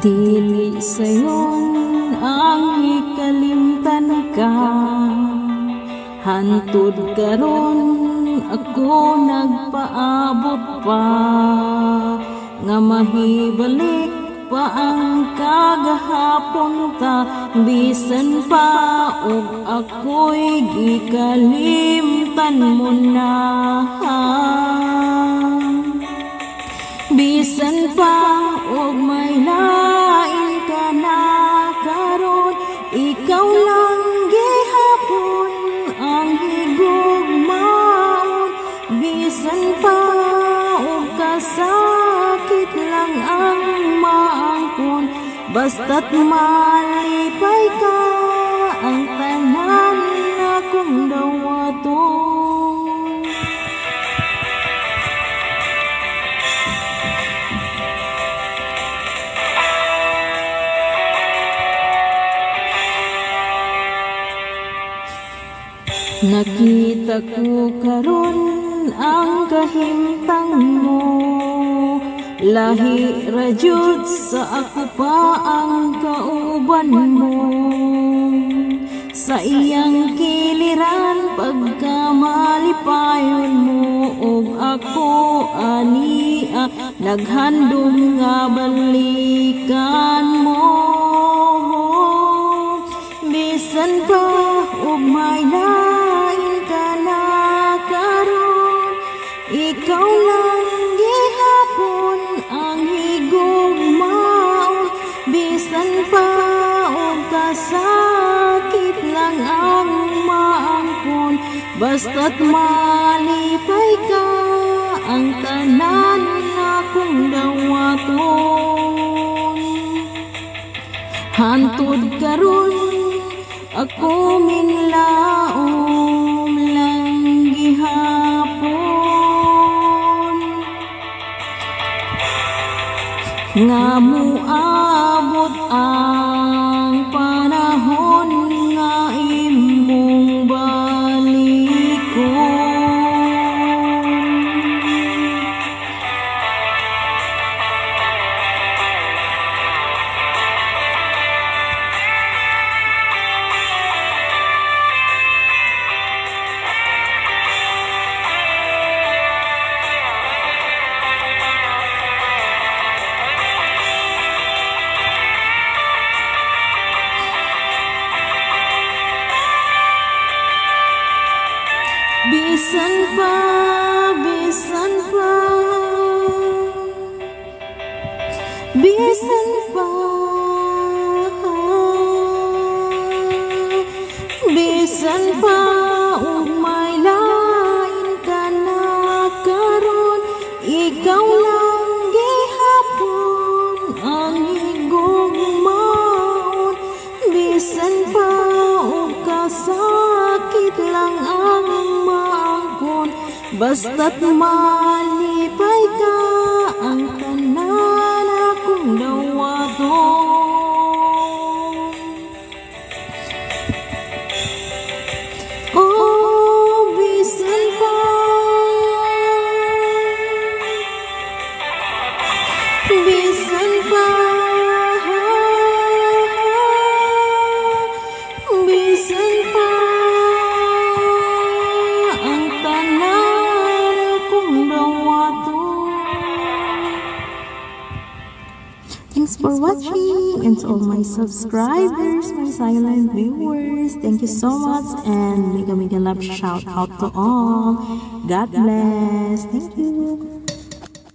Dili sayon ang ikalimtan ka, hantud karon ako nagpaabot pa, nga mahibalik pa ang kagahapon ta, bisan pa og ako'y gikalimtan mo na. Bisan pa og may lain ka na karon, ikaw lang gihapon ang higugmaon. Bisan pa og kasakit lang ang maangkon, basta't malipay ka ang tanan akong dawaton. Nakita ko karon ang kahimtang mo, lahi ra jud sa ako pa ang kauban mo. Sa iyang kiliran pagkamalipayon mo, og ako ania naghandom nga balikan mo. Bisan pa og may ikaw lang gihapon ang higugmaon. Bisan pa og kasakit lang ang maangkon, basta't malipay ka ang tanan akong dawaton. Hantud karon ako minlaom lang gihapon, nga muabot ang panahon nga imong balikon. Bisan pa, bisan pa, bisan pa, bisan pa, ug may lain ka na karon, ikaw lang gihapon ang higugmaon. Bisan pa ug kasakit lang ang basta't malipay ka ang tanan akong dawaton. Oh, bisan pa, bisan pa, bisan pa ang tanan. Thanks for watching, and to all my subscribers, my silent viewers, thank you so much, and mega love shout out to all. God bless. Thank you.